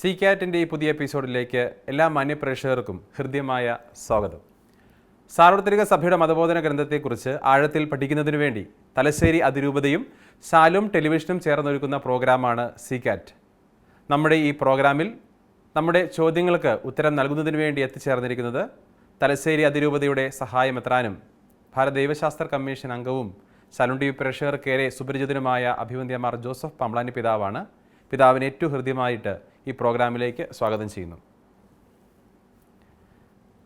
C കാറ്റിൻ്റെ ഈ പുതിയ എപ്പിസോഡിലേക്ക് എല്ലാ മാന്യപ്രേക്ഷകർക്കും ഹൃദ്യമായ സ്വാഗതം. സാർവത്രിക സഭയുടെ മതബോധന ഗ്രന്ഥത്തെക്കുറിച്ച് ആഴത്തിൽ പഠിക്കുന്നതിനു വേണ്ടി തലശ്ശേരി അതിരൂപതയും ശാലോം ടെലിവിഷനും ചേർന്നൊരുക്കുന്ന പ്രോഗ്രാമാണ് സി കാറ്റ്. നമ്മുടെ ഈ പ്രോഗ്രാമിൽ നമ്മുടെ ചോദ്യങ്ങൾക്ക് ഉത്തരം നൽകുന്നതിന് വേണ്ടി എത്തിച്ചേർന്നിരിക്കുന്നത് തലശ്ശേരി അതിരൂപതയുടെ സഹായമെത്രാനും ഭാരത ദൈവശാസ്ത്ര കമ്മീഷൻ അംഗവും ശാലോം ടി വി പ്രേക്ഷകർക്കേറെ സുപരിചിതനുമായ അഭിവന്ദ്യമാർ ജോസഫ് പമ്പ്ളാനി പിതാവാണ്. പിതാവിനെ ഏറ്റവും ഹൃദ്യമായിട്ട് ഈ പ്രോഗ്രാമിലേക്ക് സ്വാഗതം ചെയ്യുന്നു.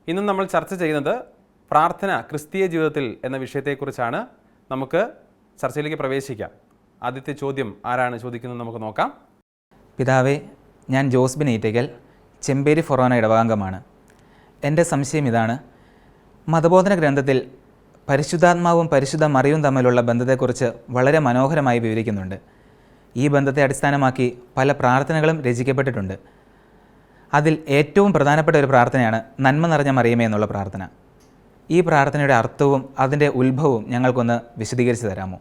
ഇന്ന് നമ്മൾ ചർച്ച ചെയ്യുന്നത് പ്രാർത്ഥന ക്രിസ്തീയ ജീവിതത്തിൽ എന്ന വിഷയത്തെക്കുറിച്ചാണ്. നമുക്ക് ചർച്ചയിലേക്ക് പ്രവേശിക്കാം. ആദ്യത്തെ ചോദ്യം ആരാണ് ചോദിക്കുന്നത് നമുക്ക് നോക്കാം. പിതാവേ, ഞാൻ ജോസ്ബിൻ ഈറ്റയ്ക്കൽ, ചെമ്പേരി ഫൊറോന ഇടവകാംഗമാണ്. എൻ്റെ സംശയം ഇതാണ്: മതബോധന ഗ്രന്ഥത്തിൽ പരിശുദ്ധാത്മാവും പരിശുദ്ധ മറിയവും തമ്മിലുള്ള ബന്ധത്തെക്കുറിച്ച് വളരെ മനോഹരമായി വിവരിക്കുന്നുണ്ട്. ഈ ബന്ധത്തെ അടിസ്ഥാനമാക്കി പല പ്രാർത്ഥനകളും രചിക്കപ്പെട്ടിട്ടുണ്ട്. അതിൽ ഏറ്റവും പ്രധാനപ്പെട്ട ഒരു പ്രാർത്ഥനയാണ് നന്മ നിറഞ്ഞ മറിയമേ എന്നുള്ള പ്രാർത്ഥന. ഈ പ്രാർത്ഥനയുടെ അർത്ഥവും അതിൻ്റെ ഉത്ഭവവും ഞങ്ങൾക്കൊന്ന് വിശദീകരിച്ച് തരാമോ?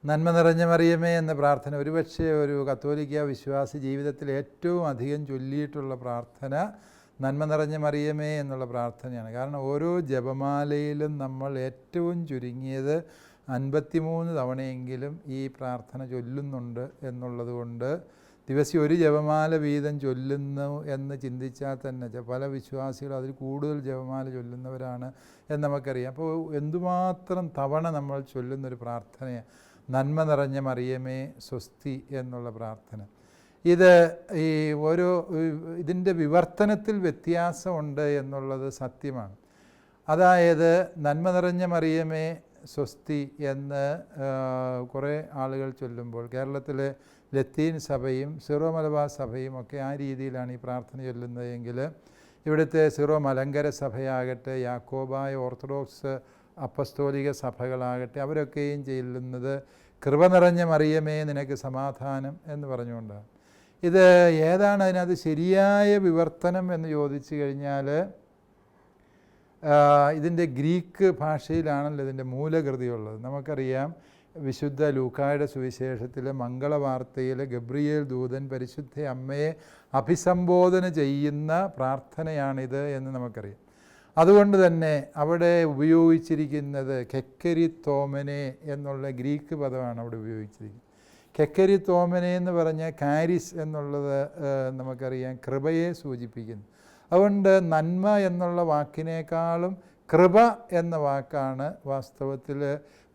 നന്മ നിറഞ്ഞ മറിയമേ എന്ന പ്രാർത്ഥന ഒരുപക്ഷെ ഒരു കത്തോലിക്ക വിശ്വാസി ജീവിതത്തിൽ ഏറ്റവും അധികം ചൊല്ലിയിട്ടുള്ള പ്രാർത്ഥന നന്മ നിറഞ്ഞ മറിയമേ എന്നുള്ള പ്രാർത്ഥനയാണ്. കാരണം ഓരോ ജപമാലയിലും നമ്മൾ ഏറ്റവും ചുരുങ്ങിയത് 53 തവണയെങ്കിലും ഈ പ്രാർത്ഥന ചൊല്ലുന്നുണ്ട് എന്നുള്ളത് കൊണ്ട് ദിവസം ഒരു ജപമാല വീതം ചൊല്ലുന്നു എന്ന് ചിന്തിച്ചാൽ തന്നെ പല വിശ്വാസികളും അതിൽ കൂടുതൽ ജപമാല ചൊല്ലുന്നവരാണ് എന്ന് നമുക്കറിയാം. അപ്പോൾ എന്തുമാത്രം തവണ നമ്മൾ ചൊല്ലുന്നൊരു പ്രാർത്ഥനയാണ് നന്മ നിറഞ്ഞ മറിയമേ സ്വസ്തി എന്നുള്ള പ്രാർത്ഥന. ഇത് ഈ ഓരോ ഇതിൻ്റെ വിവർത്തനത്തിൽ വ്യത്യാസമുണ്ട് എന്നുള്ളത് സത്യമാണ്. അതായത് നന്മ നിറഞ്ഞ മറിയമേ സ്വസ്തി എന്ന് കുറേ ആളുകൾ ചൊല്ലുമ്പോൾ കേരളത്തിലെ ലത്തീൻ സഭയും സിറോ മലബാർ സഭയും ഒക്കെ ആ രീതിയിലാണ് ഈ പ്രാർത്ഥന ചൊല്ലുന്നതെങ്കിൽ ഇവിടുത്തെ സിറോ മലങ്കര സഭയാകട്ടെ, യാക്കോബായ ഓർത്തഡോക്സ് അപ്പസ്തോലിക സഭകളാകട്ടെ, അവരൊക്കെയും ചൊല്ലുന്നത് കൃപ നിറഞ്ഞ മറിയമേ നിനക്ക് സമാധാനം എന്ന് പറഞ്ഞുകൊണ്ടാണ്. ഇത് ഏതാണ് അതിനകത്ത് ശരിയായ വിവർത്തനം എന്ന് ചോദിച്ചു കഴിഞ്ഞാൽ ഇതിൻ്റെ ഗ്രീക്ക് ഭാഷയിലാണല്ലോ ഇതിൻ്റെ മൂലകൃതിയുള്ളത്. നമുക്കറിയാം, വിശുദ്ധ ലൂക്കായുടെ സുവിശേഷത്തിലെ മംഗളവാർത്തയിൽ ഗബ്രിയേൽ ദൂതൻ പരിശുദ്ധ അമ്മയെ അഭിസംബോധന ചെയ്യുന്ന പ്രാർത്ഥനയാണിത് എന്ന് നമുക്കറിയാം. അതുകൊണ്ട് തന്നെ അവിടെ ഉപയോഗിച്ചിരിക്കുന്നത് കെക്കരിത്തോമനെ എന്നുള്ള ഗ്രീക്ക് പദമാണ് അവിടെ ഉപയോഗിച്ചിരിക്കുന്നത്. കെക്കരിത്തോമനെ എന്ന് പറഞ്ഞാൽ കാരിസ് എന്നുള്ളത് നമുക്കറിയാം കൃപയെ സൂചിപ്പിക്കുന്നു. അതുകൊണ്ട് നന്മ എന്നുള്ള വാക്കിനേക്കാളും കൃപ എന്ന വാക്കാണ് വാസ്തവത്തിൽ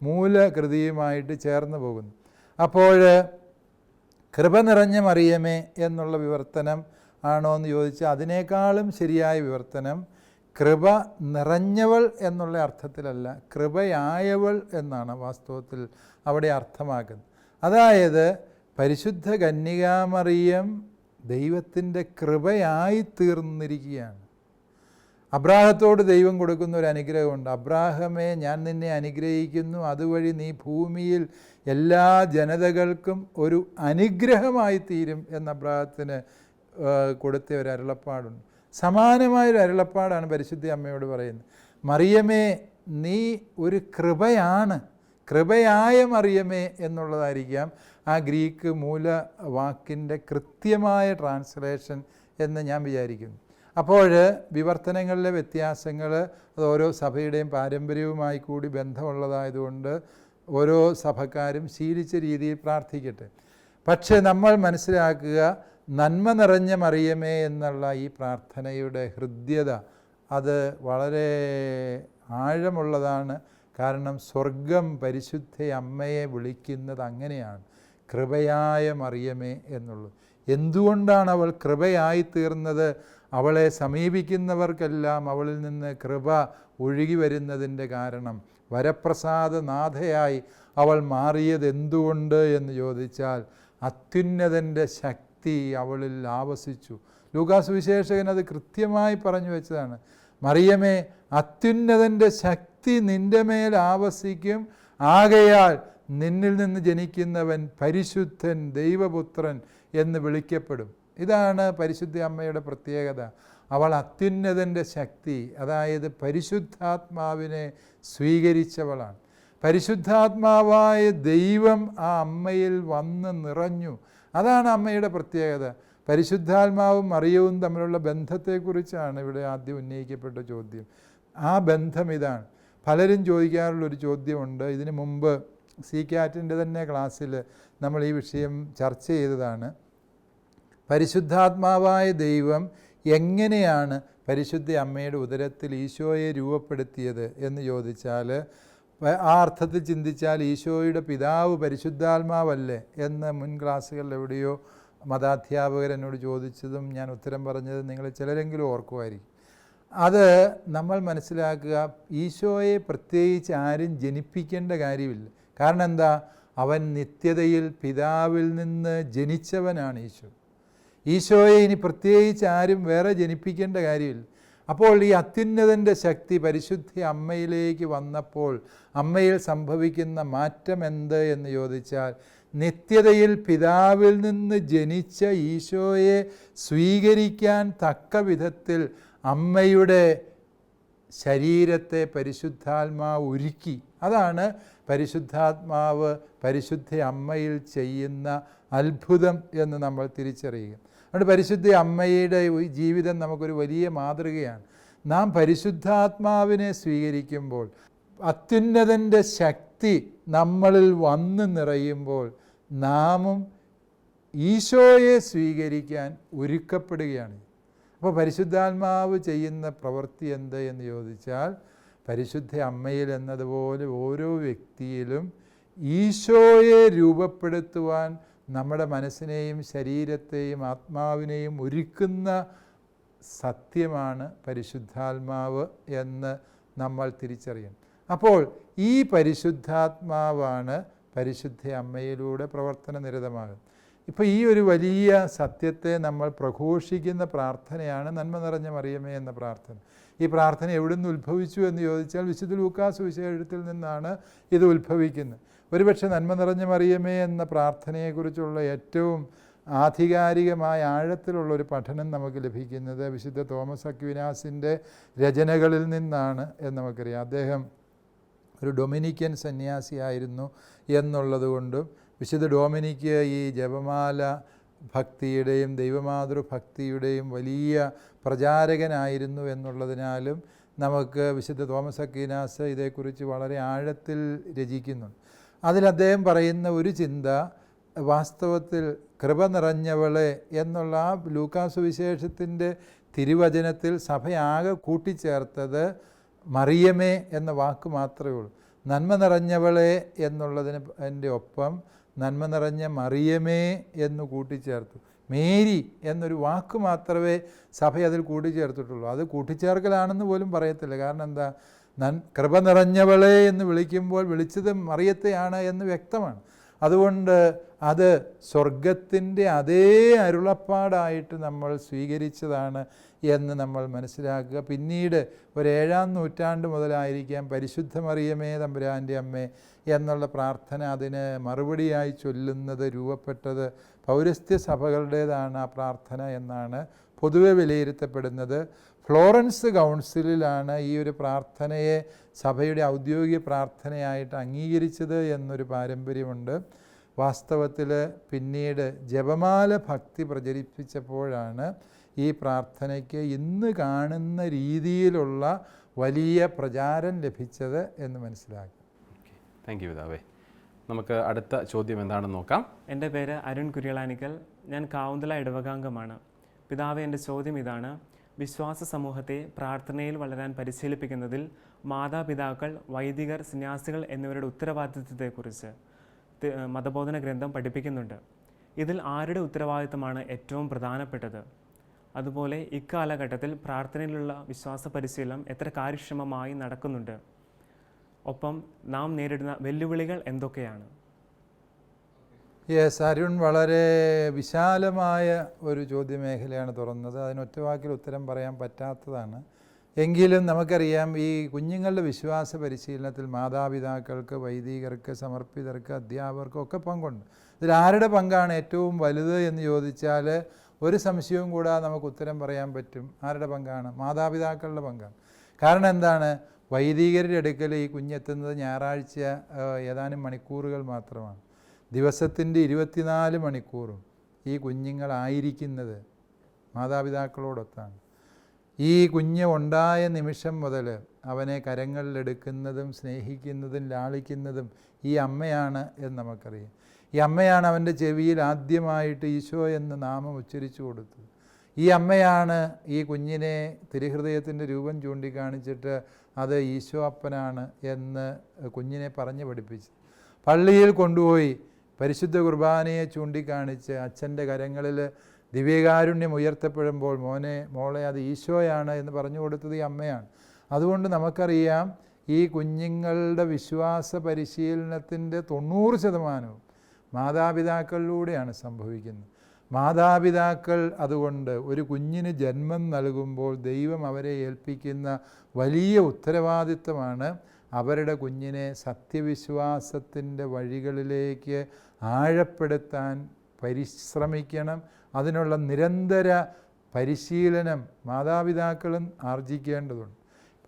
മൂലകൃതിയുമായിട്ട് ചേർന്ന് പോകുന്നത്. അപ്പോൾ കൃപ നിറഞ്ഞ മറിയമേ എന്നുള്ള വിവർത്തനം ആണോ എന്ന് ചോദിച്ചാൽ അതിനേക്കാളും ശരിയായ വിവർത്തനം കൃപ നിറഞ്ഞവൾ എന്നുള്ള അർത്ഥത്തിലല്ല, കൃപയായവൾ എന്നാണ് വാസ്തവത്തിൽ അവിടെ അർത്ഥമാക്കുന്നത്. അതായത് പരിശുദ്ധ കന്യകാമറിയം ദൈവത്തിൻ്റെ കൃപയായി തീർന്നിരിക്കുകയാണ്. അബ്രാഹത്തോട് ദൈവം കൊടുക്കുന്ന ഒരു അനുഗ്രഹമുണ്ട്. അബ്രാഹമേ, ഞാൻ നിന്നെ അനുഗ്രഹിക്കുന്നു, അതുവഴി നീ ഭൂമിയിൽ എല്ലാ ജനതകൾക്കും ഒരു അനുഗ്രഹമായി തീരും എന്ന് അബ്രാഹത്തിന് കൊടുത്ത ഒരു അരുളപ്പാടുണ്ട്. സമാനമായൊരു അരുളപ്പാടാണ് പരിശുദ്ധ അമ്മയോട് പറയുന്നത്. മറിയമേ, നീ ഒരു കൃപയാണ്, കൃപയായ മറിയമേ എന്നുള്ളതായിരിക്കാം ആ ഗ്രീക്ക് മൂലവാക്കിൻ്റെ കൃത്യമായ ട്രാൻസ്ലേഷൻ എന്ന് ഞാൻ വിചാരിക്കുന്നു. അപ്പോൾ വിവർത്തനങ്ങളിലെ വ്യത്യാസങ്ങൾ അത് ഓരോ സഭയുടെയും പാരമ്പര്യവുമായി കൂടി ബന്ധമുള്ളതായതുകൊണ്ട് ഓരോ സഭക്കാരും ശീലിച്ച രീതിയിൽ പ്രാർത്ഥിക്കട്ടെ. പക്ഷേ നമ്മൾ മനസ്സിലാക്കുക, നന്മ നിറഞ്ഞ മറിയമേ എന്നുള്ള ഈ പ്രാർത്ഥനയുടെ ഹൃദ്യത അത് വളരെ ആഴമുള്ളതാണ്. കാരണം സ്വർഗം പരിശുദ്ധ അമ്മയെ വിളിക്കുന്നത് അങ്ങനെയാണ്, കൃപയായ മറിയമേ എന്നുള്ളത്. എന്തുകൊണ്ടാണ് അവൾ കൃപയായി തീർന്നത്? അവളെ സമീപിക്കുന്നവർക്കെല്ലാം അവളിൽ നിന്ന് കൃപ ഒഴുകി വരുന്നതിൻ്റെ കാരണം വരപ്രസാദനാഥയായി അവൾ മാറിയത് എന്തുകൊണ്ട് എന്ന് ചോദിച്ചാൽ അത്യുന്നതൻ്റെ ശക്തി അവളിൽ ആവസിച്ചു. ലൂക്കാ സുവിശേഷകൻ അത് കൃത്യമായി പറഞ്ഞു വെച്ചതാണ്. മറിയമേ, അത്യുന്നതൻ്റെ ശക്തി നിൻ്റെ മേൽ ആവസിക്കും, ആകയാൽ നിന്നിൽ നിന്ന് ജനിക്കുന്നവൻ പരിശുദ്ധൻ, ദൈവപുത്രൻ എന്ന് വിളിക്കപ്പെടും. ഇതാണ് പരിശുദ്ധ അമ്മയുടെ പ്രത്യേകത. അവൾ അത്യുന്നതൻ്റെ ശക്തി, അതായത് പരിശുദ്ധാത്മാവിനെ സ്വീകരിച്ചവളാണ്. പരിശുദ്ധാത്മാവായ ദൈവം ആ അമ്മയിൽ വന്ന് നിറഞ്ഞു. അതാണ് അമ്മയുടെ പ്രത്യേകത. പരിശുദ്ധാത്മാവും മറിയവും തമ്മിലുള്ള ബന്ധത്തെക്കുറിച്ചാണ് ഇവിടെ ആദ്യം ഉന്നയിക്കപ്പെട്ട ചോദ്യം. ആ ബന്ധം ഇതാണ്. പലരും ചോദിക്കാറുള്ളൊരു ചോദ്യമുണ്ട്. ഇതിനു മുമ്പ് CCAT-ൻ്റെ തന്നെ ക്ലാസ്സിൽ നമ്മൾ ഈ വിഷയം ചർച്ച ചെയ്തതാണ്. പരിശുദ്ധാത്മാവായ ദൈവം എങ്ങനെയാണ് പരിശുദ്ധ അമ്മയുടെ ഉദരത്തിൽ ഈശോയെ രൂപപ്പെടുത്തിയത് എന്ന് ചോദിച്ചാൽ, ആ അർത്ഥത്തിൽ ചിന്തിച്ചാൽ ഈശോയുടെ പിതാവ് പരിശുദ്ധാത്മാവല്ലേ എന്ന് മുൻ ക്ലാസ്സുകളിൽ എവിടെയോ മതാധ്യാപകർ എന്നോട് ചോദിച്ചതും ഞാൻ ഉത്തരം പറഞ്ഞതും നിങ്ങൾ ചിലരെങ്കിലും ഓർക്കുമായിരിക്കും. അത് നമ്മൾ മനസ്സിലാക്കുക, ഈശോയെ പ്രത്യേകിച്ച് ആരും ജനിപ്പിക്കേണ്ട കാര്യമില്ല. കാരണം എന്താ? അവൻ നിത്യതയിൽ പിതാവിൽ നിന്ന് ജനിച്ചവനാണ് ഈശോ. ഈശോയെ ഇനി പ്രത്യേകിച്ച് ആരും വേറെ ജനിപ്പിക്കേണ്ട കാര്യമില്ല. അപ്പോൾ ഈ അത്യുന്നതൻ്റെ ശക്തി പരിശുദ്ധ അമ്മയിലേക്ക് വന്നപ്പോൾ അമ്മയിൽ സംഭവിക്കുന്ന മാറ്റം എന്ത് എന്ന് ചോദിച്ചാൽ, നിത്യതയിൽ പിതാവിൽ നിന്ന് ജനിച്ച ഈശോയെ സ്വീകരിക്കാൻ തക്ക വിധത്തിൽ അമ്മയുടെ ശരീരത്തെ പരിശുദ്ധാത്മാവ് ഒരുക്കി. അതാണ് പരിശുദ്ധാത്മാവ് പരിശുദ്ധ അമ്മയിൽ ചെയ്യുന്ന അത്ഭുതം എന്ന് നമ്മൾ തിരിച്ചറിയുക. അതുകൊണ്ട് പരിശുദ്ധ അമ്മയുടെ ജീവിതം നമുക്കൊരു വലിയ മാതൃകയാണ്. നാം പരിശുദ്ധാത്മാവിനെ സ്വീകരിക്കുമ്പോൾ, അത്യുന്നതൻ്റെ ശക്തി നമ്മളിൽ വന്ന് നിറയുമ്പോൾ, നാമും ഈശോയെ സ്വീകരിക്കാൻ ഒരുക്കപ്പെടുകയാണ്. അപ്പോൾ പരിശുദ്ധാത്മാവ് ചെയ്യുന്ന പ്രവൃത്തി എന്ത് എന്ന് ചോദിച്ചാൽ, പരിശുദ്ധ അമ്മയിൽ എന്നതുപോലെ ഓരോ വ്യക്തിയിലും ഈശോയെ രൂപപ്പെടുത്തുവാൻ നമ്മുടെ മനസ്സിനെയും ശരീരത്തെയും ആത്മാവിനെയും ഒരുക്കുന്ന സത്യമാണ് പരിശുദ്ധാത്മാവ് എന്ന് നമ്മൾ തിരിച്ചറിയണം. അപ്പോൾ ഈ പരിശുദ്ധാത്മാവാണ് പരിശുദ്ധ അമ്മയിലൂടെ പ്രവർത്തന നിരതമാകുന്നത്. ഇപ്പോൾ ഈ ഒരു വലിയ സത്യത്തെ നമ്മൾ പ്രഘോഷിക്കുന്ന പ്രാർത്ഥനയാണ് നന്മ നിറഞ്ഞ മറിയമേ എന്ന പ്രാർത്ഥന. ഈ പ്രാർത്ഥന എവിടെ നിന്ന് ഉത്ഭവിച്ചു എന്ന് ചോദിച്ചാൽ, വിശുദ്ധ ലൂക്കാ സുവിശേഷത്തിൽ നിന്നാണ് ഇത് ഉത്ഭവിക്കുന്നത്. ഒരുപക്ഷെ നന്മ നിറഞ്ഞ മറിയമേ എന്ന പ്രാർത്ഥനയെക്കുറിച്ചുള്ള ഏറ്റവും ആധികാരികമായ ആഴത്തിലുള്ളൊരു പഠനം നമുക്ക് ലഭിക്കുന്നത് വിശുദ്ധ തോമസ് അക്വിനാസിൻ്റെ രചനകളിൽ നിന്നാണ് എന്ന് നമുക്കറിയാം. അദ്ദേഹം ഒരു ഡൊമിനിക്കൻ സന്യാസിയായിരുന്നു എന്നുള്ളതുകൊണ്ടും, വിശുദ്ധ ഡൊമിനിക്ക് ഈ ജപമാല ഭക്തിയുടെയും ദൈവമാതൃഭക്തിയുടെയും വലിയ പ്രചാരകനായിരുന്നു എന്നുള്ളതിനാലും നമുക്ക് വിശുദ്ധ തോമസ് അക്വീനാസ് ഇതേക്കുറിച്ച് വളരെ ആഴത്തിൽ രചിക്കുന്നുണ്ട്. അതിൽ അദ്ദേഹം പറയുന്ന ഒരു ചിന്ത, വാസ്തവത്തിൽ കൃപ നിറഞ്ഞവളെ എന്നുള്ള ആ ലൂക്കാ സുവിശേഷത്തിൻ്റെ തിരുവചനത്തിൽ സഭയാകെ കൂട്ടിച്ചേർത്തത് മറിയമേ എന്ന വാക്ക് മാത്രമേ ഉള്ളൂ. നന്മ നിറഞ്ഞവളെ എന്നുള്ളതിന് എൻ്റെ ഒപ്പം നന്മ നിറഞ്ഞ മറിയമേ എന്ന് കൂട്ടിച്ചേർത്തു. മേരി എന്നൊരു വാക്ക് മാത്രമേ സഭ അതിൽ കൂട്ടിച്ചേർത്തിട്ടുള്ളൂ. അത് കൂട്ടിച്ചേർക്കലാണെന്ന് പോലും പറയത്തില്ല. കാരണം എന്താ? കൃപ നിറഞ്ഞവളെ എന്ന് വിളിക്കുമ്പോൾ വിളിച്ചത് മറിയത്തെയാണ് എന്ന് വ്യക്തമാണ്. അതുകൊണ്ട് അത് സ്വർഗത്തിൻ്റെ അതേ അരുളപ്പാടായിട്ട് നമ്മൾ സ്വീകരിച്ചതാണ് എന്ന് നമ്മൾ മനസ്സിലാക്കുക. പിന്നീട് ഒരു 7-ാം നൂറ്റാണ്ട് മുതലായിരിക്കാം പരിശുദ്ധ മറിയമേ തമ്പുരാൻ്റെ അമ്മേ എന്നുള്ള പ്രാർത്ഥന അതിന് മറുപടിയായി ചൊല്ലുന്നത് രൂപപ്പെട്ടത്. പൗരസ്ത്യ സഭകളുടേതാണ് ആ പ്രാർത്ഥന എന്നാണ് പൊതുവെ വിലയിരുത്തപ്പെടുന്നത്. ഫ്ലോറൻസ് കൗൺസിലിലാണ് ഈ ഒരു പ്രാർത്ഥനയെ സഭയുടെ ഔദ്യോഗിക പ്രാർത്ഥനയായിട്ട് അംഗീകരിച്ചത് എന്നൊരു പാരമ്പര്യമുണ്ട്. വാസ്തവത്തിൽ പിന്നീട് ജപമാല ഭക്തി പ്രചരിപ്പിച്ചപ്പോഴാണ് ഈ പ്രാർത്ഥനയ്ക്ക് ഇന്ന് കാണുന്ന രീതിയിലുള്ള വലിയ പ്രചാരം ലഭിച്ചത് എന്ന് മനസ്സിലാക്കുക. താങ്ക് യു പിതാവേ. നമുക്ക് അടുത്ത ചോദ്യം എന്താണെന്ന് നോക്കാം. എൻ്റെ പേര് അരുൺ കുര്യളാനിക്കൽ. ഞാൻ കാവുന്തല ഇടവകാംഗമാണ്. പിതാവേ, എൻ്റെ ചോദ്യം ഇതാണ്. വിശ്വാസ സമൂഹത്തെ പ്രാർത്ഥനയിൽ വളരാൻ പരിശീലിപ്പിക്കുന്നതിൽ മാതാപിതാക്കൾ, വൈദികർ, സന്യാസികൾ എന്നിവരുടെ ഉത്തരവാദിത്വത്തെക്കുറിച്ച് മതബോധന ഗ്രന്ഥം പഠിപ്പിക്കുന്നുണ്ട്. ഇതിൽ ആരുടെ ഉത്തരവാദിത്തമാണ് ഏറ്റവും പ്രധാനപ്പെട്ടത്? അതുപോലെ ഇക്കാലഘട്ടത്തിൽ പ്രാർത്ഥനയിലുള്ള വിശ്വാസ പരിശീലനം എത്ര കാര്യക്ഷമമായി നടക്കുന്നുണ്ട്? ഒപ്പം നാം നേരിടുന്ന വെല്ലുവിളികൾ എന്തൊക്കെയാണ്? യെസ്, അരുൺ വളരെ വിശാലമായ ഒരു ചോദ്യമേഖലയാണ് തുറന്നത്. അതിനൊറ്റ വാക്കിൽ ഉത്തരം പറയാൻ പറ്റാത്തതാണ്. എങ്കിലും നമുക്കറിയാം, ഈ കുഞ്ഞുങ്ങളുടെ വിശ്വാസ പരിശീലനത്തിൽ മാതാപിതാക്കൾക്ക്, വൈദികർക്ക്, സമർപ്പിതർക്ക്, അധ്യാപകർക്ക് ഒക്കെ പങ്കുണ്ട്. ഇതിൽ ആരുടെ പങ്കാണ് ഏറ്റവും വലുത് എന്ന് ചോദിച്ചാൽ ഒരു സംശയവും കൂടാതെ നമുക്ക് ഉത്തരം പറയാൻ പറ്റും. ആരുടെ പങ്കാണ്? മാതാപിതാക്കളുടെ പങ്കാണ്. കാരണം എന്താണ്? വൈദികരുടെ അടുക്കൽ ഈ കുഞ്ഞെത്തുന്നത് ഞായറാഴ്ച ഏതാനും മണിക്കൂറുകൾ മാത്രമാണ്. ദിവസത്തിൻ്റെ 24 മണിക്കൂറും ഈ കുഞ്ഞുങ്ങളായിരിക്കുന്നത് മാതാപിതാക്കളോടൊത്താണ്. ഈ കുഞ്ഞ് ഉണ്ടായ നിമിഷം മുതൽ അവനെ കരങ്ങളിലെടുക്കുന്നതും സ്നേഹിക്കുന്നതും ലാളിക്കുന്നതും ഈ അമ്മയാണ് എന്ന് നമുക്കറിയാം. ഈ അമ്മയാണ് അവൻ്റെ ചെവിയിൽ ആദ്യമായിട്ട് ഈശോ എന്ന നാമം ഉച്ചരിച്ചു കൊടുത്തത്. ഈ അമ്മയാണ് ഈ കുഞ്ഞിനെ തിരുഹൃദയത്തിൻ്റെ രൂപം ചൂണ്ടിക്കാണിച്ചിട്ട് അത് ഈശോ അപ്പനാണ് എന്ന് കുഞ്ഞിനെ പറഞ്ഞു പഠിപ്പിച്ചത്. പള്ളിയിൽ കൊണ്ടുപോയി പരിശുദ്ധ കുർബാനയെ ചൂണ്ടിക്കാണിച്ച് അച്ഛൻ്റെ കരങ്ങളിൽ ദിവ്യകാരുണ്യം ഉയർത്തപ്പെടുമ്പോൾ മോളെ അത് ഈശോയാണ് എന്ന് പറഞ്ഞു കൊടുത്തത് ഈ അമ്മയാണ്. അതുകൊണ്ട് നമുക്കറിയാം ഈ കുഞ്ഞുങ്ങളുടെ വിശ്വാസ പരിശീലനത്തിൻ്റെ 90% മാതാപിതാക്കളിലൂടെയാണ് സംഭവിക്കുന്നത്. മാതാപിതാക്കൾ അതുകൊണ്ട് ഒരു കുഞ്ഞിന് ജന്മം നൽകുമ്പോൾ ദൈവം അവരെ ഏൽപ്പിക്കുന്ന വലിയ ഉത്തരവാദിത്വമാണ് അവരുടെ കുഞ്ഞിനെ സത്യവിശ്വാസത്തിൻ്റെ വഴികളിലേക്ക് ആഴപ്പെടുത്താൻ പരിശ്രമിക്കണം. അതിനുള്ള നിരന്തര പരിശീലനം മാതാപിതാക്കളും ആർജിക്കേണ്ടതുണ്ട്.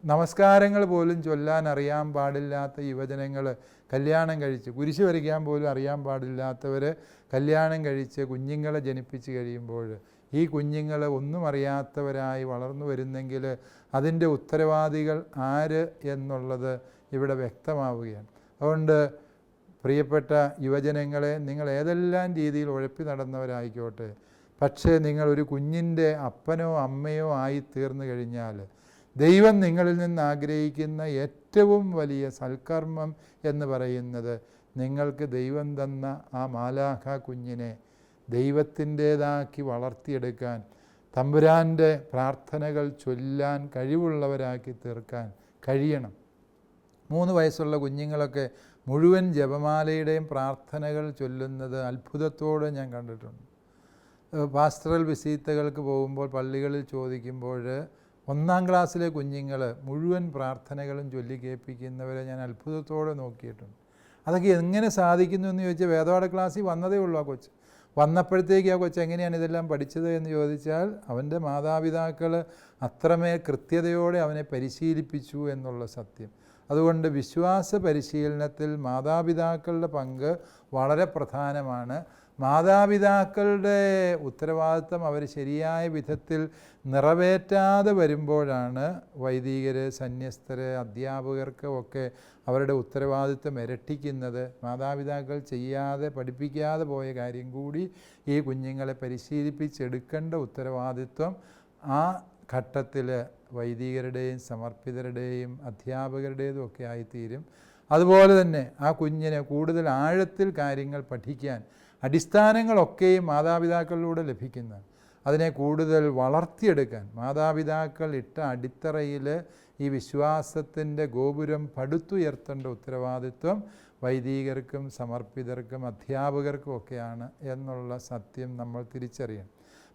നമസ്കാരങ്ങൾ പോലും ചൊല്ലാൻ അറിയാൻ പാടില്ലാത്ത യുവജനങ്ങൾ കല്യാണം കഴിച്ച്, കുരിശ് വരയ്ക്കാൻ പോലും അറിയാൻ പാടില്ലാത്തവർ കല്യാണം കഴിച്ച് കുഞ്ഞുങ്ങളെ ജനിപ്പിച്ച് കഴിയുമ്പോൾ ഈ കുഞ്ഞുങ്ങൾ ഒന്നും അറിയാത്തവരായി വളർന്നു വരുന്നെങ്കിൽ അതിൻ്റെ ഉത്തരവാദികൾ ആര് എന്നുള്ളത് ഇവിടെ വ്യക്തമാവുകയാണ്. അതുകൊണ്ട് പ്രിയപ്പെട്ട യുവജനങ്ങളെ, നിങ്ങൾ ഏതെല്ലാം രീതിയിൽ ഉഴപ്പി നടന്നവരായിക്കോട്ടെ, പക്ഷേ നിങ്ങൾ ഒരു കുഞ്ഞിൻ്റെ അപ്പനോ അമ്മയോ ആയി തീർന്നു കഴിഞ്ഞാൽ ദൈവം നിങ്ങളിൽ നിന്ന് ആഗ്രഹിക്കുന്ന ഏറ്റവും വലിയ സൽക്കർമ്മം എന്ന് പറയുന്നത് നിങ്ങൾക്ക് ദൈവം തന്ന ആ മാലാഖ കുഞ്ഞിനെ ദൈവത്തിൻ്റേതാക്കി വളർത്തിയെടുക്കാൻ, തമ്പുരാൻ്റെ പ്രാർത്ഥനകൾ ചൊല്ലാൻ കഴിവുള്ളവരാക്കി തീർക്കാൻ കഴിയണം. 3 വയസ്സുള്ള കുഞ്ഞുങ്ങളൊക്കെ മുഴുവൻ ജപമാലയുടെയും പ്രാർത്ഥനകൾ ചൊല്ലുന്നത് അത്ഭുതത്തോടെ ഞാൻ കണ്ടിട്ടുണ്ട്. പാസ്റ്ററൽ വിസിറ്റുകൾക്ക് പോകുമ്പോൾ പള്ളികളിൽ ചോദിക്കുമ്പോൾ 1-ാം ക്ലാസ്സിലെ കുഞ്ഞുങ്ങൾ മുഴുവൻ പ്രാർത്ഥനകളും ചൊല്ലി കേൾപ്പിക്കുന്നവരെ ഞാൻ അത്ഭുതത്തോടെ നോക്കിയിട്ടുണ്ട്. അതൊക്കെ എങ്ങനെ സാധിക്കുന്നു എന്ന് ചോദിച്ചാൽ, വേദപാഠ ക്ലാസ്സിൽ വന്നതേ ഉള്ളൂ ആ കൊച്ച്. വന്നപ്പോഴത്തേക്ക് ആ കൊച്ച് എങ്ങനെയാണ് ഇതെല്ലാം പഠിച്ചത് എന്ന് ചോദിച്ചാൽ, അവൻ്റെ മാതാപിതാക്കൾ അത്രമേൽ കൃത്യതയോടെ അവനെ പരിശീലിപ്പിച്ചു എന്നുള്ള സത്യം. അതുകൊണ്ട് വിശ്വാസ പരിശീലനത്തിൽ മാതാപിതാക്കളുടെ പങ്ക് വളരെ പ്രധാനമാണ്. മാതാപിതാക്കളുടെ ഉത്തരവാദിത്വം അവർ ശരിയായ വിധത്തിൽ നിറവേറ്റാതെ വരുമ്പോഴാണ് വൈദികർ, സന്യസ്തർ, അധ്യാപകർക്ക് ഒക്കെ അവരുടെ ഉത്തരവാദിത്വം ഇരട്ടിക്കുന്നത്. മാതാപിതാക്കൾ ചെയ്യാതെ പഠിപ്പിക്കാതെ പോയ കാര്യം കൂടി ഈ കുഞ്ഞുങ്ങളെ പരിശീലിപ്പിച്ചെടുക്കേണ്ട ഉത്തരവാദിത്വം ആ ഘട്ടത്തിൽ വൈദികരുടെയും സമർപ്പിതരുടെയും അധ്യാപകരുടേതും ഒക്കെ ആയിത്തീരും. അതുപോലെ തന്നെ ആ കുഞ്ഞിനെ കൂടുതൽ ആഴത്തിൽ കാര്യങ്ങൾ പഠിക്കാൻ അടിസ്ഥാനങ്ങളൊക്കെയും മാതാപിതാക്കളിലൂടെ ലഭിക്കുന്നതാണ്. അതിനെ കൂടുതൽ വളർത്തിയെടുക്കാൻ മാതാപിതാക്കൾ ഇട്ട അടിത്തറയിൽ ഈ വിശ്വാസത്തിൻ്റെ ഗോപുരം പടുത്തുയർത്തേണ്ട ഉത്തരവാദിത്വം വൈദികർക്കും സമർപ്പിതർക്കും അധ്യാപകർക്കും ഒക്കെയാണ് എന്നുള്ള സത്യം നമ്മൾ തിരിച്ചറിയണം.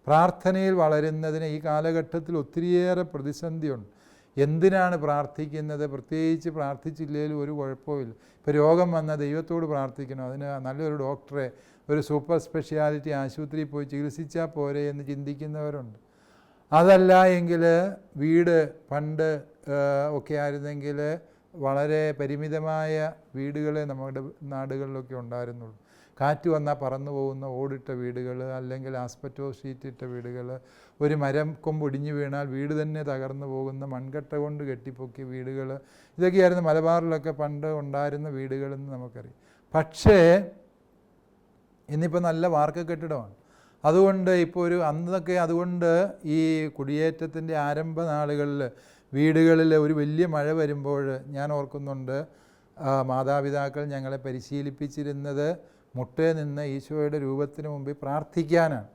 പ്രാർത്ഥനയിൽ വളരുന്നതിന് ഈ കാലഘട്ടത്തിൽ ഒത്തിരിയേറെ പ്രതിസന്ധിയുണ്ട്. എന്തിനാണ് പ്രാർത്ഥിക്കുന്നത്? പ്രത്യേകിച്ച് പ്രാർത്ഥിച്ചില്ലെങ്കിലും ഒരു കുഴപ്പമില്ല. ഇപ്പോൾ രോഗം വന്നാൽ ദൈവത്തോട് പ്രാർത്ഥിക്കണം, അതിന് നല്ലൊരു ഡോക്ടറെ, ഒരു സൂപ്പർ സ്പെഷ്യാലിറ്റി ആശുപത്രിയിൽ പോയി ചികിത്സിച്ചാൽ പോരെ എന്ന് ചിന്തിക്കുന്നവരുണ്ട്. അതല്ല എങ്കിൽ വീട് പണ്ട് ഒക്കെ ആയിരുന്നെങ്കിൽ വളരെ പരിമിതമായ വീടുകളെ നമ്മുടെ നാടുകളിലൊക്കെ ഉണ്ടായിരുന്നുള്ളൂ. കാറ്റ് വന്നാൽ പറന്നു പോകുന്ന ഓടിട്ട വീടുകൾ, അല്ലെങ്കിൽ ആസ്പെറ്റോ ഷീറ്റിട്ട വീടുകൾ, ഒരു മരം കൊമ്പ് ഒടിഞ്ഞു വീണാൽ വീട് തന്നെ തകർന്നു പോകുന്ന മൺകട്ട കൊണ്ട് കെട്ടിപ്പൊക്കിയ വീടുകൾ, ഇതൊക്കെയായിരുന്നു മലബാറിലൊക്കെ പണ്ട് ഉണ്ടായിരുന്ന വീടുകളെന്ന് നമുക്കറിയാം. പക്ഷേ ഇന്നിപ്പോൾ നല്ല വാർക്ക കെട്ടിടമാണ്. അതുകൊണ്ട് ഇപ്പോൾ അന്നൊക്കെ അതുകൊണ്ട് ഈ കുടിയേറ്റത്തിൻ്റെ ആരംഭ നാളുകളിൽ വീടുകളിൽ ഒരു വലിയ മഴ വരുമ്പോൾ ഞാൻ ഓർക്കുന്നുണ്ട്, മാതാപിതാക്കൾ ഞങ്ങളെ പരിശീലിപ്പിച്ചിരുന്നത് മുട്ടേ നിന്ന് ഈശോയുടെ രൂപത്തിന് മുമ്പിൽ പ്രാർത്ഥിക്കാനാണ്.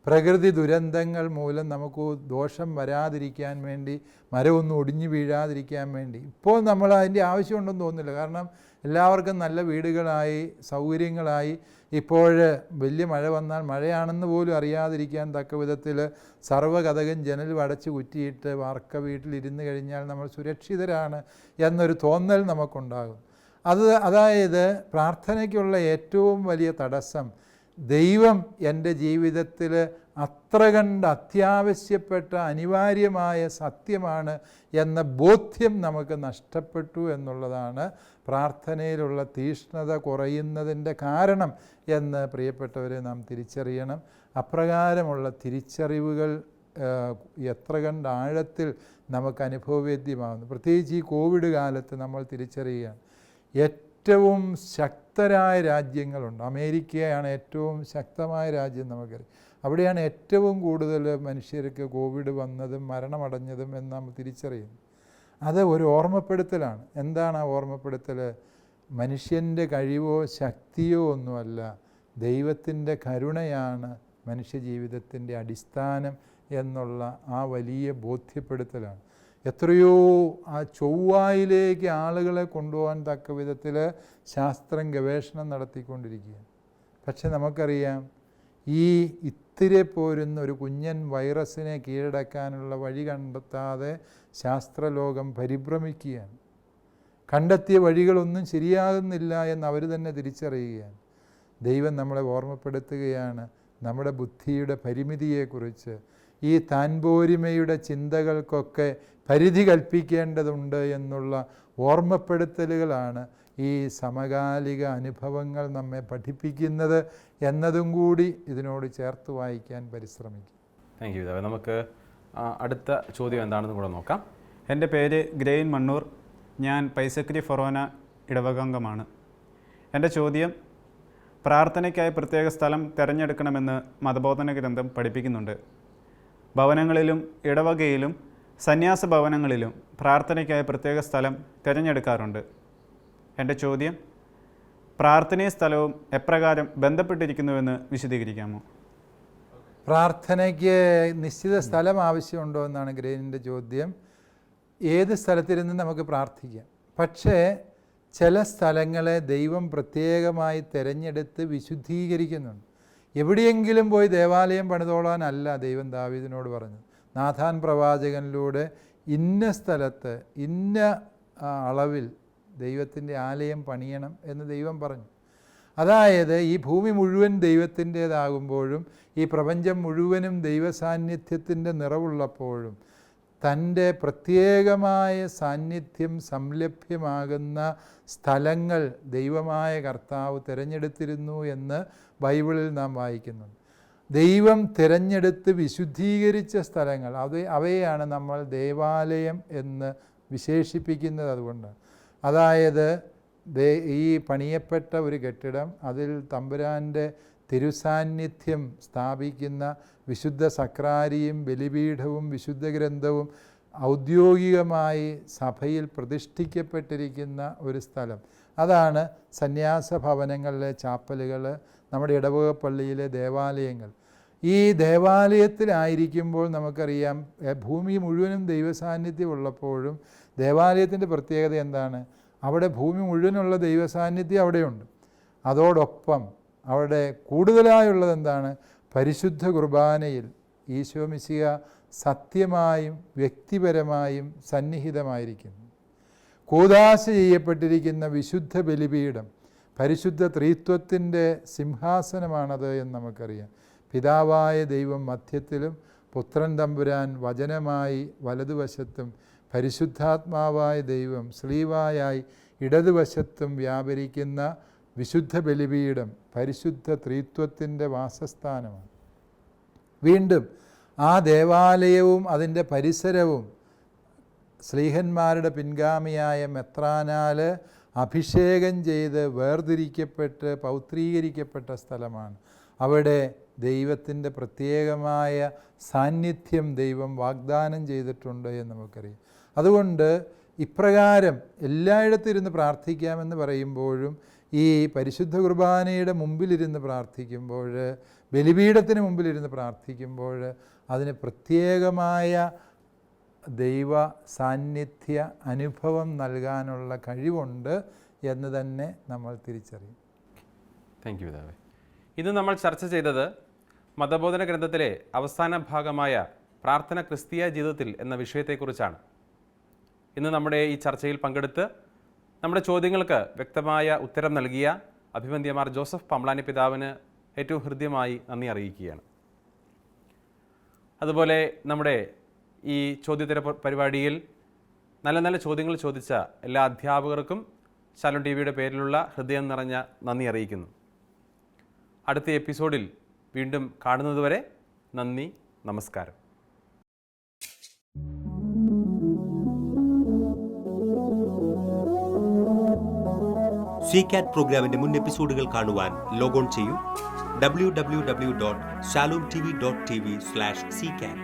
പ്രകൃതി ദുരന്തങ്ങൾ മൂലം നമുക്ക് ദോഷം വരാതിരിക്കാൻ വേണ്ടി, മരമൊന്നും ഒടിഞ്ഞു വീഴാതിരിക്കാൻ വേണ്ടി. ഇപ്പോൾ നമ്മൾ അതിൻ്റെ ആവശ്യമുണ്ടെന്ന് തോന്നുന്നില്ല. കാരണം എല്ലാവർക്കും നല്ല വീടുകളായി, സൗകര്യങ്ങളായി. ഇപ്പോൾ വലിയ മഴ വന്നാൽ മഴയാണെന്ന് പോലും അറിയാതിരിക്കാൻ തക്ക വിധത്തിൽ സർവ്വകതകം ജനലും അടച്ചു കുറ്റിയിട്ട് വാർക്ക വീട്ടിലിരുന്ന് കഴിഞ്ഞാൽ നമ്മൾ സുരക്ഷിതരാണ് എന്നൊരു തോന്നൽ നമുക്കുണ്ടാകും. അതായത് പ്രാർത്ഥനയ്ക്കുള്ള ഏറ്റവും വലിയ തടസ്സം ദൈവം എൻ്റെ ജീവിതത്തിൽ അത്ര കണ്ട് അത്യാവശ്യപ്പെട്ട അനിവാര്യമായ സത്യമാണ് എന്ന ബോധ്യം നമുക്ക് നഷ്ടപ്പെട്ടു എന്നുള്ളതാണ് പ്രാർത്ഥനയിലുള്ള തീഷ്ണത കുറയുന്നതിൻ്റെ കാരണം എന്ന് പ്രിയപ്പെട്ടവരെ നാം തിരിച്ചറിയണം. അപ്രകാരമുള്ള തിരിച്ചറിവുകൾ എത്ര കണ്ട് ആഴത്തിൽ നമുക്ക് അനുഭവവേദ്യമാകുന്നു. പ്രത്യേകിച്ച് ഈ കോവിഡ് കാലത്ത് നമ്മൾ തിരിച്ചറിയുകയാണ്, ഏറ്റവും ശക്തരായ രാജ്യങ്ങളുണ്ട്. അമേരിക്കയാണ് ഏറ്റവും ശക്തമായ രാജ്യം നമുക്കറിയാം. അവിടെയാണ് ഏറ്റവും കൂടുതൽ മനുഷ്യർക്ക് കോവിഡ് വന്നതും മരണമടഞ്ഞതും എന്ന് നമ്മൾ തിരിച്ചറിയുന്നു. അത് ഒരു ഓർമ്മപ്പെടുത്തലാണ്. എന്താണ് ആ ഓർമ്മപ്പെടുത്തൽ? മനുഷ്യൻ്റെ കഴിവോ ശക്തിയോ ഒന്നുമല്ല, ദൈവത്തിൻ്റെ കരുണയാണ് മനുഷ്യജീവിതത്തിൻ്റെ അടിസ്ഥാനം എന്നുള്ള ആ വലിയ ബോധ്യപ്പെടുത്തലാണ്. എത്രയോ ആ ചൊവ്വായിലേക്ക് ആളുകളെ കൊണ്ടുപോകാൻ തക്ക വിധത്തിൽ ശാസ്ത്രം ഗവേഷണം നടത്തിക്കൊണ്ടിരിക്കുകയാണ്. പക്ഷെ നമുക്കറിയാം, ഈ ഇത്തിരി പോരുന്ന ഒരു കുഞ്ഞൻ വൈറസിനെ കീഴടക്കാനുള്ള വഴി കണ്ടെത്താതെ ശാസ്ത്രലോകം പരിഭ്രമിക്കുകയാണ്. കണ്ടെത്തിയ വഴികളൊന്നും ശരിയാകുന്നില്ല എന്ന് അവർ തന്നെ തിരിച്ചറിയുകയാണ്. ദൈവം നമ്മളെ ഓർമ്മപ്പെടുത്തുകയാണ് നമ്മുടെ ബുദ്ധിയുടെ പരിമിതിയെക്കുറിച്ച്. ഈ താൻപോരിമയുടെ ചിന്തകൾക്കൊക്കെ പരിധി കൽപ്പിക്കേണ്ടതുണ്ട് എന്നുള്ള ഓർമ്മപ്പെടുത്തലുകളാണ് ഈ സമകാലിക അനുഭവങ്ങൾ നമ്മെ പഠിപ്പിക്കുന്നത് എന്നതും കൂടി ഇതിനോട് ചേർത്ത് വായിക്കാൻ പരിശ്രമിക്കും. Thank you. നമുക്ക് അടുത്ത ചോദ്യം എന്താണെന്ന് കൂടെ നോക്കാം. എൻ്റെ പേര് ഗ്രെയിൻ മണ്ണൂർ. ഞാൻ പൈസക്കരി ഫൊറോന ഇടവകാംഗമാണ്. എൻ്റെ ചോദ്യം, പ്രാർത്ഥനയ്ക്കായി പ്രത്യേക സ്ഥലം തിരഞ്ഞെടുക്കണമെന്ന് മതബോധന ഗ്രന്ഥം പഠിപ്പിക്കുന്നുണ്ട്. ഭവനങ്ങളിലും ഇടവകയിലും സന്യാസ ഭവനങ്ങളിലും പ്രാർത്ഥനയ്ക്കായി പ്രത്യേക സ്ഥലം തിരഞ്ഞെടുക്കാറുണ്ട്. എൻ്റെ ചോദ്യം, പ്രാർത്ഥനീയ സ്ഥലവും എപ്രകാരം ബന്ധപ്പെട്ടിരിക്കുന്നുവെന്ന് വിശദീകരിക്കാമോ? പ്രാർത്ഥനയ്ക്ക് നിശ്ചിത സ്ഥലം ആവശ്യമുണ്ടോ എന്നാണ് ഗ്രേനിൻ്റെ ചോദ്യം. ഏത് സ്ഥലത്തിരുന്ന് നമുക്ക് പ്രാർത്ഥിക്കാം. പക്ഷേ ചില സ്ഥലങ്ങളെ ദൈവം പ്രത്യേകമായി തിരഞ്ഞെടുത്ത് വിശുദ്ധീകരിക്കുന്നുണ്ട്. എവിടെയെങ്കിലും പോയി ദേവാലയം പണിതോളാനല്ല ദൈവം ദാവീദിനോട് പറഞ്ഞത്. നാഥാൻ പ്രവാചകനിലൂടെ ഇന്ന സ്ഥലത്ത് ഇന്ന അളവിൽ ദൈവത്തിൻ്റെ ആലയം പണിയണം എന്ന് ദൈവം പറഞ്ഞു. അതായത് ഈ ഭൂമി മുഴുവൻ ദൈവത്തിൻ്റേതാകുമ്പോഴും ഈ പ്രപഞ്ചം മുഴുവനും ദൈവസാന്നിധ്യത്തിൻ്റെ നിറവുള്ളപ്പോഴും തൻ്റെ പ്രത്യേകമായ സാന്നിധ്യം സംലഭ്യമാകുന്ന സ്ഥലങ്ങൾ ദൈവമായ കർത്താവ് തിരഞ്ഞെടുത്തിരുന്നു എന്ന് ബൈബിളിൽ നാം വായിക്കുന്നുണ്ട്. ദൈവം തിരഞ്ഞെടുത്ത് വിശുദ്ധീകരിച്ച സ്ഥലങ്ങൾ അവയെയാണ് നമ്മൾ ദേവാലയം എന്ന് വിശേഷിപ്പിക്കുന്നത്. അതുകൊണ്ടാണ്, അതായത് ഈ പണിയപ്പെട്ട ഒരു കെട്ടിടം, അതിൽ തമ്പുരാൻ്റെ തിരുസാന്നിധ്യം സ്ഥാപിക്കുന്ന വിശുദ്ധ സക്രാരിയും ബലിപീഠവും വിശുദ്ധ ഗ്രന്ഥവും ഔദ്യോഗികമായി സഭയിൽ പ്രതിഷ്ഠിക്കപ്പെട്ടിരിക്കുന്ന ഒരു സ്ഥലം. അതാണ് സന്യാസ ഭവനങ്ങളിലെ ചാപ്പലുകൾ, നമ്മുടെ ഇടവക പള്ളിയിലെ ദേവാലയങ്ങൾ. ഈ ദേവാലയത്തിലായിരിക്കുമ്പോൾ നമുക്കറിയാം, ഭൂമി മുഴുവനും ദൈവസാന്നിധ്യം ഉള്ളപ്പോഴും ദേവാലയത്തിൻ്റെ പ്രത്യേകത എന്താണ്? അവിടെ ഭൂമി മുഴുവനുള്ള ദൈവസാന്നിധ്യം അവിടെയുണ്ട്. അതോടൊപ്പം അവിടെ കൂടുതലായുള്ളത് എന്താണ്? പരിശുദ്ധ കുർബാനയിൽ ഈശോ മിശിഹ സത്യമായും വ്യക്തിപരമായും സന്നിഹിതമായിരിക്കുന്നു. കൂദാശ ചെയ്യപ്പെട്ടിരിക്കുന്ന വിശുദ്ധ ബലിപീഠം പരിശുദ്ധ ത്രിത്വത്തിൻ്റെ സിംഹാസനമാണത് എന്ന് നമുക്കറിയാം. പിതാവായ ദൈവം മധ്യത്തിലും പുത്രൻ തമ്പുരാൻ വചനമായി വലതുവശത്തും പരിശുദ്ധാത്മാവായ ദൈവം ശ്ലീവായായി ഇടതുവശത്തും വ്യാപരിക്കുന്ന വിശുദ്ധ ബലിപീഠം പരിശുദ്ധ ത്രിത്വത്തിൻ്റെ വാസസ്ഥാനമാണ്. വീണ്ടും ആ ദേവാലയവും അതിൻ്റെ പരിസരവും ശ്ലീഹന്മാരുടെ പിൻഗാമിയായ മെത്രാനാൽ അഭിഷേകം ചെയ്ത് വേർതിരിക്കപ്പെട്ട് പൗത്രീകരിക്കപ്പെട്ട സ്ഥലമാണ്. അവിടെ ദൈവത്തിൻ്റെ പ്രത്യേകമായ സാന്നിധ്യം ദൈവം വാഗ്ദാനം ചെയ്തിട്ടുണ്ട് എന്ന് നമുക്കറിയാം. അതുകൊണ്ട് ഇപ്രകാരം എല്ലായിടത്തും ഇരുന്ന് പ്രാർത്ഥിക്കാമെന്ന് പറയുമ്പോഴും ഈ പരിശുദ്ധ കുർബാനയുടെ മുമ്പിലിരുന്ന് പ്രാർത്ഥിക്കുമ്പോൾ, ബലിപീഠത്തിന് മുമ്പിലിരുന്ന് പ്രാർത്ഥിക്കുമ്പോൾ അതിന് പ്രത്യേകമായ ദൈവ സാന്നിധ്യ അനുഭവം നൽകാനുള്ള കഴിവുണ്ട് എന്ന് തന്നെ നമ്മൾ തിരിച്ചറിയും. താങ്ക് യു പിതാവേ. ഇന്ന് നമ്മൾ ചർച്ച ചെയ്തത് മതബോധന ഗ്രന്ഥത്തിലെ അവസാന ഭാഗമായ പ്രാർത്ഥന ക്രിസ്തീയ ജീവിതത്തിൽ എന്ന വിഷയത്തെക്കുറിച്ചാണ്. ഇന്ന് നമ്മുടെ ഈ ചർച്ചയിൽ പങ്കെടുത്ത് നമ്മുടെ ചോദ്യങ്ങൾക്ക് വ്യക്തമായ ഉത്തരം നൽകിയ അഭിവന്ദ്യമാർ ജോസഫ് പമ്പ്ളാനി പിതാവിന് ഏറ്റവും ഹൃദ്യമായി നന്ദി അറിയിക്കുകയാണ്. അതുപോലെ നമ്മുടെ ഈ ചോദ്യോത്തര പരിപാടിയിൽ നല്ല നല്ല ചോദ്യങ്ങൾ ചോദിച്ച എല്ലാ അധ്യാപകർക്കും ശാലോം ടി വിയുടെ പേരിലുള്ള ഹൃദയം നിറഞ്ഞ നന്ദി അറിയിക്കുന്നു. അടുത്ത എപ്പിസോഡിൽ വീണ്ടും കാണുന്നതുവരെ നന്ദി, നമസ്കാരം. CCAT പ്രോഗ്രാമിന്റെ മുൻ എപ്പിസോഡുകൾ കാണുവാൻ ലോഗോൺ ചെയ്യൂ www.shalomtv.tv/ccat.